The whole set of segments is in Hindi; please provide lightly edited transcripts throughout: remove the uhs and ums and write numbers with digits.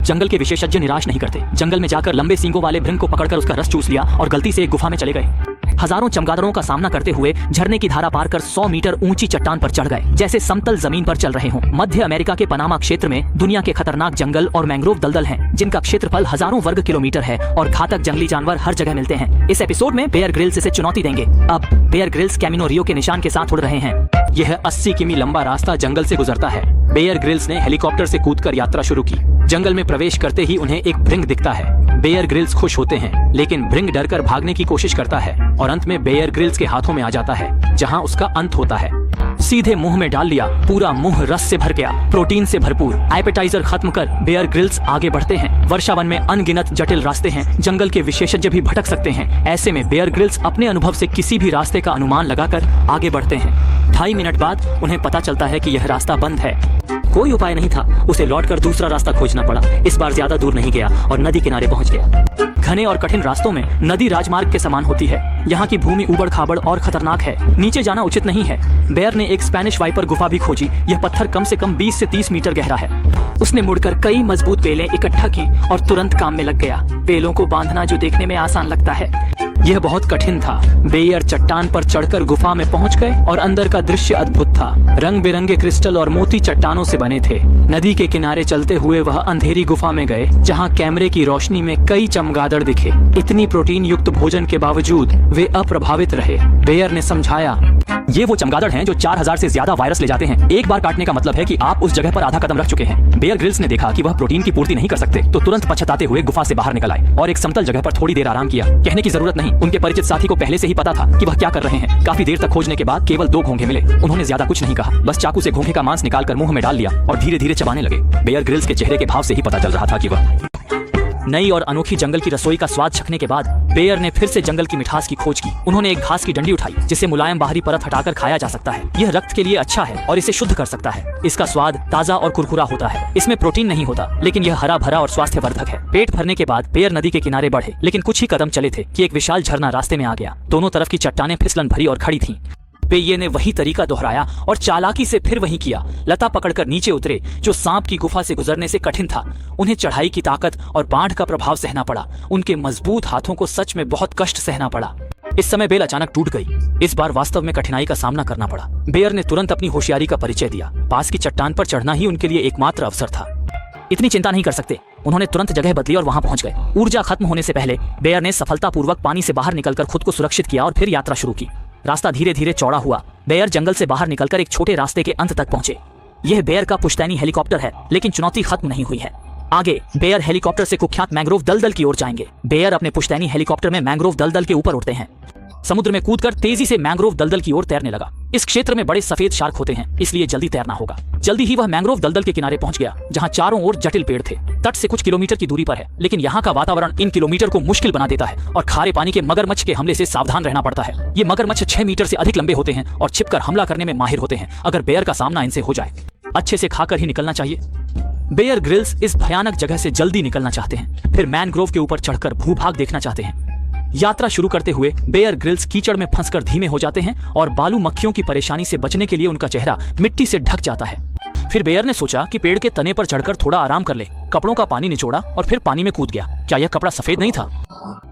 जंगल के विशेषज्ञ निराश नहीं करते। जंगल में जाकर लंबे सींगों वाले भृंग को पकड़कर उसका रस चूस लिया और गलती से एक गुफा में चले गए। हजारों चमगादड़ों का सामना करते हुए झरने की धारा पार कर 100 मीटर ऊंची चट्टान पर चढ़ गए, जैसे समतल जमीन पर चल रहे हों। मध्य अमेरिका के पनामा क्षेत्र में दुनिया के खतरनाक जंगल और मैंग्रोव दलदल हैं, जिनका क्षेत्रफल हजारों वर्ग किलोमीटर है और घातक जंगली जानवर हर जगह मिलते हैं। इस एपिसोड में बेयर ग्रिल्स इसे चुनौती देंगे। अब बेयर ग्रिल्स कैमिनो रियो के निशान के साथ उड़ रहे हैं। यह 80 किमी लंबा रास्ता जंगल से गुजरता है। बेयर ग्रिल्स ने हेलीकॉप्टर से कूदकर यात्रा शुरू की। जंगल में प्रवेश करते ही उन्हें एक भृंग दिखता है। बेयर ग्रिल्स खुश होते हैं, लेकिन भृंग डरकर भागने की कोशिश करता है और अंत में बेयर ग्रिल्स के हाथों में आ जाता है, जहां उसका अंत होता है। सीधे मुंह में डाल लिया, पूरा मुंह रस से भर गया, प्रोटीन से भरपूर। एपेटाइजर खत्म कर बेयर ग्रिल्स आगे बढ़ते हैं। वर्षावन में अनगिनत जटिल रास्ते हैं, जंगल के विशेषज्ञ भी भटक सकते हैं। ऐसे में बेयर ग्रिल्स अपने अनुभव से किसी भी रास्ते का अनुमान लगाकर आगे बढ़ते हैं। 2.5 मिनट बाद उन्हें पता चलता है कि यह रास्ता बंद है। कोई उपाय नहीं था, उसे लौटकर दूसरा रास्ता खोजना पड़ा। इस बार ज्यादा दूर नहीं गया और नदी किनारे पहुंच गया। घने और कठिन रास्तों में नदी राजमार्ग के समान होती है। यहाँ की भूमि उबड़ खाबड़ और खतरनाक है, नीचे जाना उचित नहीं है। बेयर ने एक स्पेनिश वाइपर गुफा भी खोजी। यह पत्थर कम से कम 20 से 30 मीटर गहरा है। उसने मुड़कर कई मजबूत बेलें इकट्ठा की और तुरंत काम में लग गया। बेलों को बांधना जो देखने में आसान लगता है, यह बहुत कठिन था। बेयर चट्टान पर चढ़कर गुफा में पहुंच गए और अंदर का दृश्य अद्भुत था। रंग बिरंगे क्रिस्टल और मोती चट्टानों से बने थे। नदी के किनारे चलते हुए वह अंधेरी गुफा में गए, जहां कैमरे की रोशनी में कई चमगादड़ दिखे। इतनी प्रोटीन युक्त भोजन के बावजूद वे अप्रभावित रहे। बेयर ने समझाया, ये वो चमगादड़ हैं जो 4000 से ज्यादा वायरस ले जाते हैं। एक बार काटने का मतलब है कि आप उस जगह पर आधा कदम रख चुके हैं। बेयर ग्रिल्स ने देखा कि वह प्रोटीन की पूर्ति नहीं कर सकते, तो तुरंत पछताते हुए गुफा से बाहर निकल आए और एक समतल जगह पर थोड़ी देर आराम किया। कहने की जरूरत नहीं, उनके परिचित साथी को पहले से ही पता था कि वह क्या कर रहे हैं। काफी देर तक खोजने के बाद केवल 2 घोंघे मिले। उन्होंने ज्यादा कुछ नहीं कहा, बस चाकू से घोंघे का मांस निकालकर मुंह में डाल लिया और धीरे धीरे चबाने लगे। बेयर ग्रिल्स के चेहरे के भाव से ही पता चल रहा था कि वह नई और अनोखी जंगल की रसोई का स्वाद चखने के बाद बेयर ने फिर से जंगल की मिठास की खोज की। उन्होंने एक घास की डंडी उठाई, जिसे मुलायम बाहरी परत हटाकर खाया जा सकता है। यह रक्त के लिए अच्छा है और इसे शुद्ध कर सकता है। इसका स्वाद ताजा और कुरकुरा होता है। इसमें प्रोटीन नहीं होता, लेकिन यह हरा भरा और स्वास्थ्यवर्धक है। पेट भरने के बाद बेयर नदी के किनारे बढ़े, लेकिन कुछ ही कदम चले थे कि एक विशाल झरना रास्ते में आ गया। दोनों तरफ की चट्टानें फिसलन भरी और खड़ी थीं। बेयर ने वही तरीका दोहराया और चालाकी से फिर वही किया। लता पकड़कर नीचे उतरे, जो सांप की गुफा से गुजरने से कठिन था। उन्हें चढ़ाई की ताकत और बाढ़ का प्रभाव सहना पड़ा। उनके मजबूत हाथों को सच में बहुत कष्ट सहना पड़ा। इस समय बेल अचानक टूट गई। इस बार वास्तव में कठिनाई का सामना करना पड़ा। बेयर ने तुरंत अपनी होशियारी का परिचय दिया। पास की चट्टान पर चढ़ना ही उनके लिए एकमात्र अवसर था। इतनी चिंता नहीं कर सकते। उन्होंने तुरंत जगह बदली और वहां पहुंच गए। ऊर्जा खत्म होने से पहले बेयर ने सफलतापूर्वक पानी से बाहर निकलकर खुद को सुरक्षित किया और फिर यात्रा शुरू की। रास्ता धीरे धीरे चौड़ा हुआ। बेयर जंगल से बाहर निकलकर एक छोटे रास्ते के अंत तक पहुंचे। यह बेयर का पुश्तैनी हेलीकॉप्टर है, लेकिन चुनौती खत्म नहीं हुई है। आगे बेयर हेलीकॉप्टर से कुख्यात मैंग्रोव दलदल की ओर जाएंगे। बेयर अपने पुश्तैनी हेलीकॉप्टर में मैंग्रोव दलदल के ऊपर उड़ते हैं। समुद्र में कूदकर तेजी से मैंग्रोव दलदल की ओर तैरने लगा। इस क्षेत्र में बड़े सफेद शार्क होते हैं, इसलिए जल्दी तैरना होगा। जल्दी ही वह मैंग्रोव दलदल के किनारे पहुंच गया, जहां चारों ओर जटिल पेड़ थे। तट से कुछ किलोमीटर की दूरी पर है, लेकिन यहाँ का वातावरण इन किलोमीटर को मुश्किल बना देता है और खारे पानी के मगरमच्छ के हमले से सावधान रहना पड़ता है। ये मगरमच्छ 6 मीटर से अधिक लंबे होते हैं और छिपकर हमला करने में माहिर होते हैं। अगर बेयर का सामना इनसे हो जाए, अच्छे से खाकर ही निकलना चाहिए। बेयर ग्रिल्स इस भयानक जगह से जल्दी निकलना चाहते हैं, फिर मैनग्रोव के ऊपर चढ़कर भूभाग देखना चाहते हैं। यात्रा शुरू करते हुए बेयर ग्रिल्स कीचड़ में फंसकर धीमे हो जाते हैं और बालू मक्खियों की परेशानी से बचने के लिए उनका चेहरा मिट्टी से ढक जाता है। फिर बेयर ने सोचा कि पेड़ के तने पर चढ़कर थोड़ा आराम कर ले। कपड़ों का पानी निचोड़ा और फिर पानी में कूद गया। क्या यह कपड़ा सफेद नहीं था?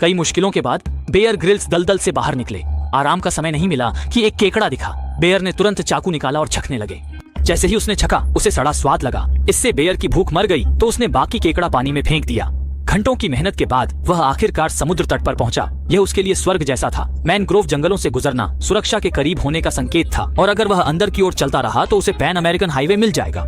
कई मुश्किलों के बाद बेयर ग्रिल्स दलदल से बाहर निकले। आराम का समय नहीं मिला कि एक केकड़ा दिखा। बेयर ने तुरंत चाकू निकाला और छकने लगे। जैसे ही उसने छका, उसे सड़ा स्वाद लगा। इससे बेयर की भूख मर गई, तो उसने बाकी केकड़ा पानी में फेंक दिया। घंटों की मेहनत के बाद वह आखिरकार समुद्र तट पर पहुंचा। यह उसके लिए स्वर्ग जैसा था। मैनग्रोव जंगलों से गुजरना सुरक्षा के करीब होने का संकेत था और अगर वह अंदर की ओर चलता रहा तो उसे पैन अमेरिकन हाईवे मिल जाएगा।